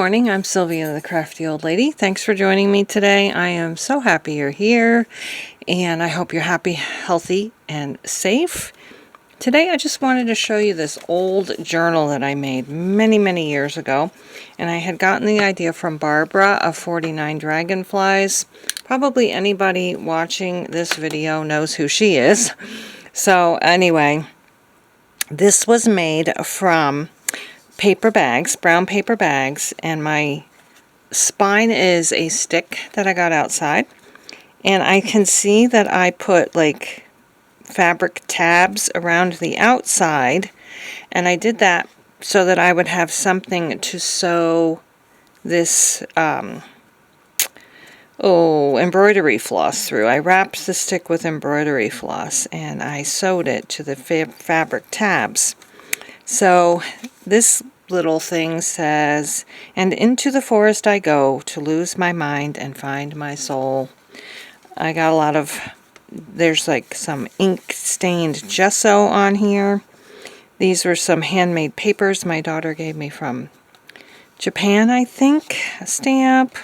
morning. I'm Sylvia, the Crafty Old Lady. Thanks for joining me today. I am so happy you're here, and I hope you're happy, healthy, and safe. Today I just wanted to show you this old journal that I made many years ago, and I had gotten the idea from Barbara of 49 Dragonflies. Probably anybody watching this video knows who she is. So anyway, this was made from paper bags, brown paper bags, and my spine is a stick that I got outside. And I can see that I put like fabric tabs around the outside, and I did that so that I would have something to sew this embroidery floss through. I wrapped the stick with embroidery floss and I sewed it to the fabric tabs. So this little thing says, "And into the forest I go to lose my mind and find my soul." I got a lot of, there's like some ink stained gesso on here. These were some handmade papers my daughter gave me from Japan, I think. A stamp.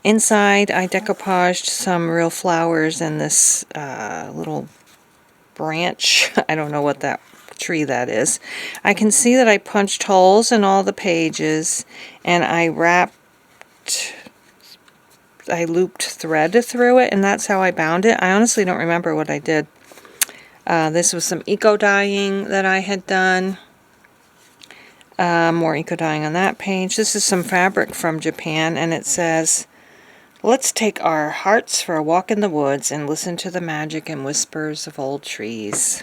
Inside I decoupaged some real flowers in this little branch. I don't know what that tree that is. I can see that I punched holes in all the pages, and I looped thread through it, and that's how I bound it. I honestly don't remember what I did. This was some eco dyeing that I had done. More eco dyeing on that page. This is some fabric from Japan, and it says, "Let's take our hearts for a walk in the woods and listen to the magic and whispers of old trees."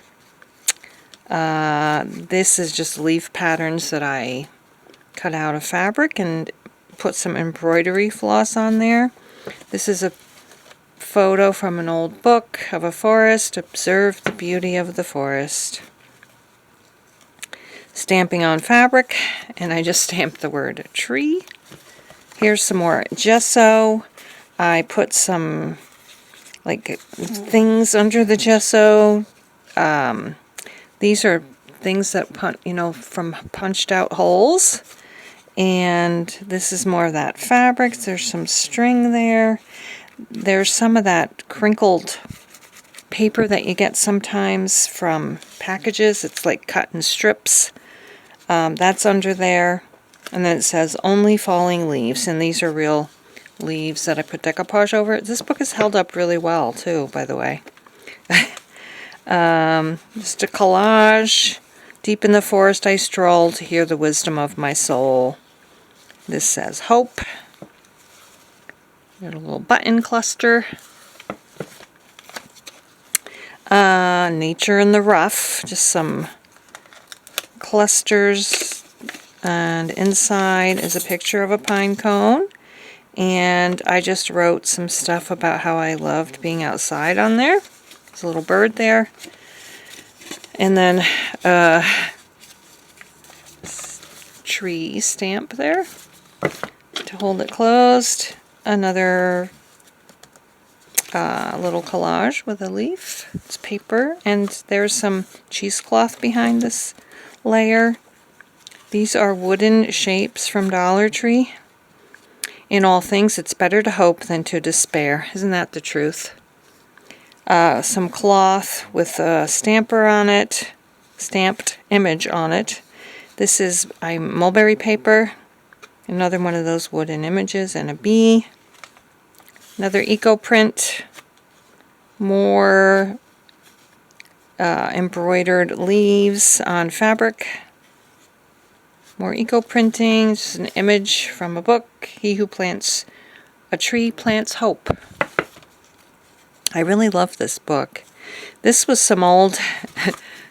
This is just leaf patterns that I cut out of fabric and put some embroidery floss on there. This is a photo from an old book of a forest. Observe the beauty of the forest. Stamping on fabric, and I just stamped the word tree. Here's some more gesso. I put some like things under the gesso. These are things that from punched out holes. And this is more of that fabric. There's some string there. There's some of that crinkled paper that you get sometimes from packages. It's like cut in strips. That's under there. And then it says "Only Falling Leaves," and these are real leaves that I put decoupage over it. This book is held up really well too, by the way. Just a collage. "Deep in the forest I stroll to hear the wisdom of my soul." This says hope. Got a little button cluster. Nature in the rough. Just some clusters. And inside is a picture of a pine cone. And I just wrote some stuff about how I loved being outside on there. There's a little bird there. And then tree stamp there to hold it closed. Another little collage with a leaf. It's paper, and there's some cheesecloth behind this layer. These are wooden shapes from Dollar Tree. "In all things, it's better to hope than to despair." Isn't that the truth? Some cloth with a stamper on it, stamped image on it. This is mulberry paper, another one of those wooden images, and a bee. Another eco print, more embroidered leaves on fabric. More eco printing, just an image from a book. "He who plants a tree plants hope." I really love this book. This was some old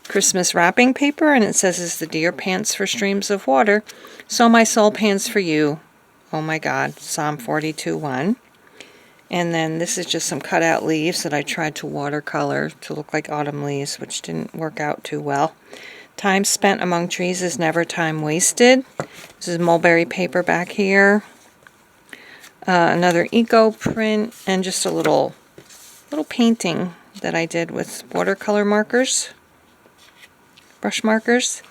Christmas wrapping paper, and it says, "As the deer pants for streams of water, so my soul pants for you, oh my God." Psalm 42:1. And then this is just some cut out leaves that I tried to watercolor to look like autumn leaves, which didn't work out too well. "Time spent among trees is never time wasted." This is mulberry paper back here. Another eco print, and just a little painting that I did with watercolor markers, brush markers.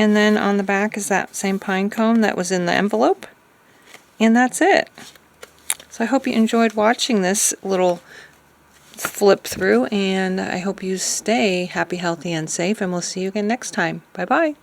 And then on the back is that same pine cone that was in the envelope. And that's it. So I hope you enjoyed watching this little flip through, and I hope you stay happy, healthy, and safe, and we'll see you again next time. Bye-bye.